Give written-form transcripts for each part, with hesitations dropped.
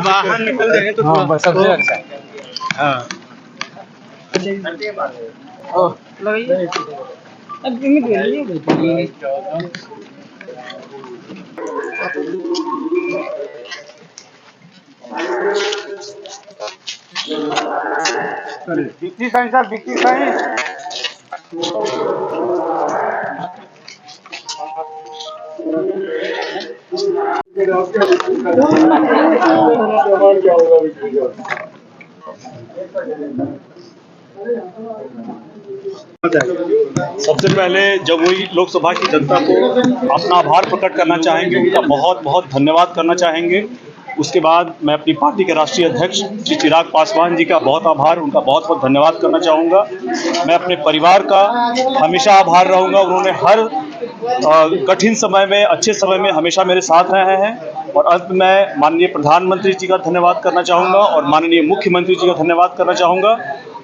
बाहर निकल जाएंगे तो सबसे अच्छा। हाँ लगाइए। अब बिक्री साइंस सर, बिक्री साइंस। सबसे पहले जमुई लोकसभा की जनता को अपना आभार प्रकट करना चाहेंगे, उनका बहुत बहुत धन्यवाद करना चाहेंगे। उसके बाद मैं अपनी पार्टी के राष्ट्रीय अध्यक्ष श्री चिराग पासवान जी का बहुत आभार, उनका बहुत बहुत धन्यवाद करना चाहूँगा। मैं अपने परिवार का हमेशा आभार रहूँगा, उन्होंने हर कठिन समय में, अच्छे समय में हमेशा मेरे साथ रहे हैं। और अंत में माननीय प्रधानमंत्री जी का धन्यवाद करना चाहूँगा और माननीय मुख्यमंत्री जी का धन्यवाद करना चाहूँगा।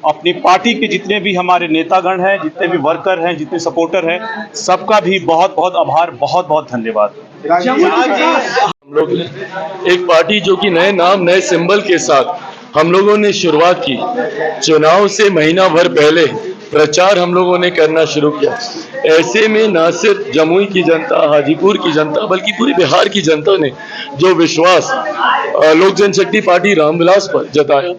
अपनी पार्टी के जितने भी हमारे नेतागण हैं, जितने भी वर्कर हैं, जितने सपोर्टर हैं, सबका भी बहुत बहुत आभार, बहुत बहुत धन्यवाद। हम लोग एक पार्टी जो कि नए नाम नए सिंबल के साथ हम लोगों ने शुरुआत की। चुनाव से महीना भर पहले प्रचार हम लोगों ने करना शुरू किया। ऐसे में न सिर्फ जमुई की जनता, हाजीपुर की जनता, बल्कि पूरे बिहार की जनता ने जो विश्वास लोक जनशक्ति पार्टी रामविलास पर जताया,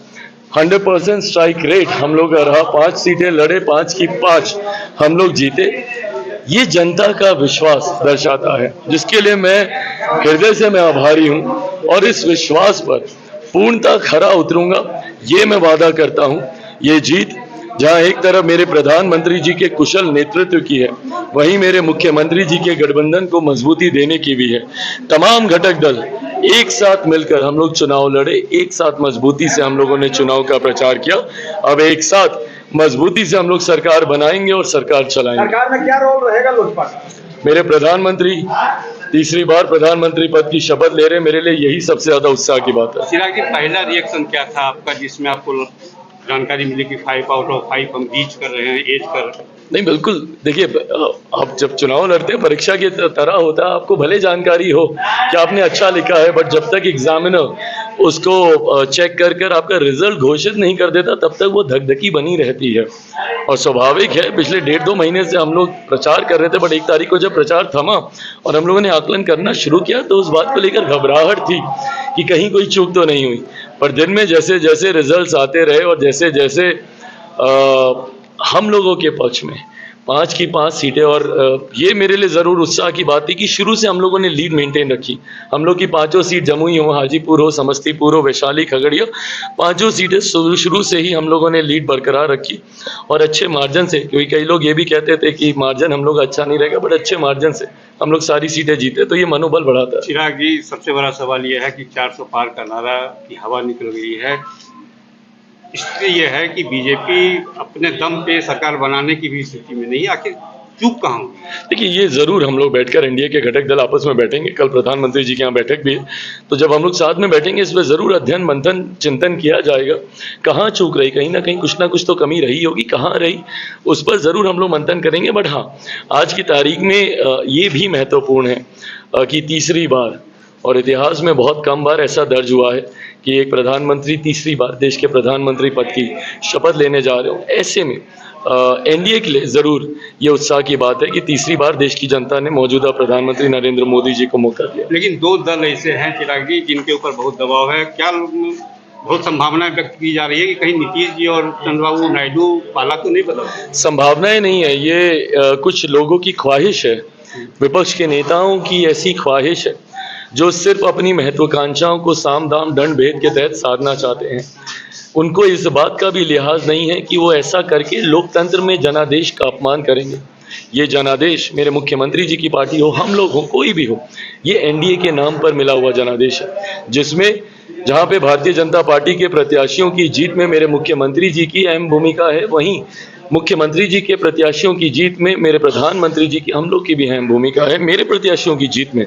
100% स्ट्राइक रेट हम लोग का रहा। 5 सीटें लड़े, 5 की 5 हम लोग जीते। ये जनता का विश्वास दर्शाता है, जिसके लिए मैं हृदय से मैं आभारी हूं और इस विश्वास पर पूर्णतः खरा उतरूंगा, ये मैं वादा करता हूं। ये जीत जहां एक तरफ मेरे प्रधानमंत्री जी के कुशल नेतृत्व की है, वहीं मेरे मुख्यमंत्री जी के गठबंधन को मजबूती देने की भी है। तमाम घटक दल एक साथ मिलकर हम लोग चुनाव लड़े, एक साथ मजबूती से हम लोगों ने चुनाव का प्रचार किया। अब एक साथ मजबूती से हम लोग सरकार बनाएंगे और सरकार चलाएंगे। सरकार में क्या रोल रहेगा लोजपा? मेरे प्रधानमंत्री तीसरी बार प्रधानमंत्री पद की शपथ ले रहे हैं, मेरे लिए यही सबसे ज्यादा उत्साह की बात है। चिराग जी, पहला रिएक्शन क्या था आपका जिसमें आपको जानकारी मिली कि 5 आउट ऑफ 5 हम रीच कर रहे हैं, एज कर? नहीं, बिल्कुल। देखिए, आप जब चुनाव लड़ते हैं परीक्षा की तरह होता है, आपको भले जानकारी हो कि आपने अच्छा लिखा है, बट जब तक एग्जामिनर उसको चेक कर कर आपका रिजल्ट घोषित नहीं कर देता, तब तक वो धकधकी बनी रहती है। और स्वाभाविक है, पिछले 1.5-2 महीने से हम लोग प्रचार कर रहे थे, बट 1 तारीख को जब प्रचार थमा और हम लोगों ने आकलन करना शुरू किया, तो उस बात को लेकर घबराहट थी कि कहीं कोई चूक तो नहीं हुई। पर दिन में जैसे जैसे रिजल्ट्स आते रहे और जैसे जैसे हम लोगों के पक्ष में 5 की 5 सीटें, और ये मेरे लिए ज़रूर उत्साह की बात थी कि शुरू से हम लोगों ने लीड मेंटेन रखी। हम लोग की 5 सीट जमुई हो, हाजीपुर हो, समस्तीपुर हो, वैशाली, खगड़िया, 5 सीटें शुरू से ही हम लोगों ने लीड बरकरार रखी और अच्छे मार्जिन से। क्योंकि कई लोग ये भी कहते थे कि मार्जिन हम लोग अच्छा नहीं रहेगा, बट अच्छे मार्जिन से हम लोग सारी सीटें जीते, तो ये मनोबल बढ़ाता है। चिराग जी, सबसे बड़ा सवाल ये है कि 400 पार का नारा की हवा निकल गई है। इसलिए यह है कि बीजेपी अपने दम पे सरकार बनाने की भी स्थिति में नहीं, आखिर चूक कहाँ? देखिए, ये जरूर हम लोग बैठकर एनडीए के घटक दल आपस में बैठेंगे। कल प्रधानमंत्री जी के यहाँ बैठक भी है, तो जब हम लोग साथ में बैठेंगे, इस पर जरूर अध्ययन मंथन चिंतन किया जाएगा। कहाँ चूक रही, कहीं ना कुछ तो कमी रही होगी, कहाँ रही उस पर जरूर हम लोग मंथन करेंगे। बट हाँ, आज की तारीख में ये भी महत्वपूर्ण है कि तीसरी बार, और इतिहास में बहुत कम बार ऐसा दर्ज हुआ है कि एक प्रधानमंत्री तीसरी बार देश के प्रधानमंत्री पद की शपथ लेने जा रहे हो। ऐसे में एनडीए के लिए जरूर ये उत्साह की बात है कि तीसरी बार देश की जनता ने मौजूदा प्रधानमंत्री नरेंद्र मोदी जी को मौका दिया। लेकिन 2 दल ऐसे हैं चिराग जी जिनके ऊपर बहुत दबाव है। क्या बहुत संभावनाएं व्यक्त की जा रही है कि कहीं नीतीश जी और चंद्रबाबू नायडू पाला तो नहीं बदल? संभावनाएं नहीं है, ये कुछ लोगों की ख्वाहिश है, विपक्ष के नेताओं की ऐसी ख्वाहिश है जो सिर्फ अपनी महत्वाकांक्षाओं को साम दाम दंड भेद के तहत साधना चाहते हैं। उनको इस बात का भी लिहाज नहीं है कि वो ऐसा करके लोकतंत्र में जनादेश का अपमान करेंगे। ये जनादेश मेरे मुख्यमंत्री जी की पार्टी हो, हम लोग हो, कोई भी हो, ये एनडीए के नाम पर मिला हुआ जनादेश है, जिसमें जहां पे भारतीय जनता पार्टी के प्रत्याशियों की जीत में मेरे मुख्यमंत्री जी की अहम भूमिका है, वहीं मुख्यमंत्री जी के प्रत्याशियों की जीत में मेरे प्रधानमंत्री जी की, हम लोग की भी अहम भूमिका है। मेरे प्रत्याशियों की जीत में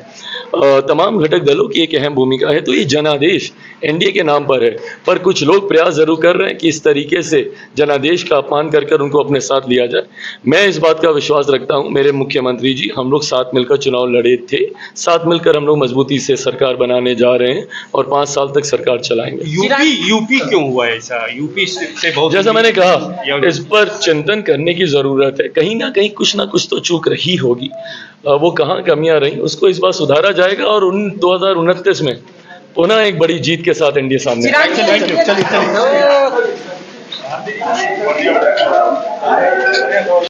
तमाम घटक दलों की एक अहम भूमिका है। तो ये जनादेश एनडीए के नाम पर है, पर कुछ लोग प्रयास जरूर कर रहे हैं कि इस तरीके से जनादेश का अपमान कर उनको अपने साथ लिया जाए। मैं इस बात का विश्वास रखता हूं, मेरे मुख्यमंत्री जी, हम लोग साथ मिलकर चुनाव लड़े थे, साथ मिलकर हम लोग मजबूती से सरकार बनाने जा रहे हैं और 5 साल तक सरकार चलाएंगे। यूपी क्यों हुआ ऐसा? यूपी से बहुत, जैसा मैंने कहा, इस पर चिंतन करने की जरूरत है। कहीं ना कुछ तो चूक रही होगी। वो कहाँ कमियां रही उसको इस बार सुधारा जाएगा और 2029 में पुनः एक बड़ी जीत के साथ एनडीए सामने चलिए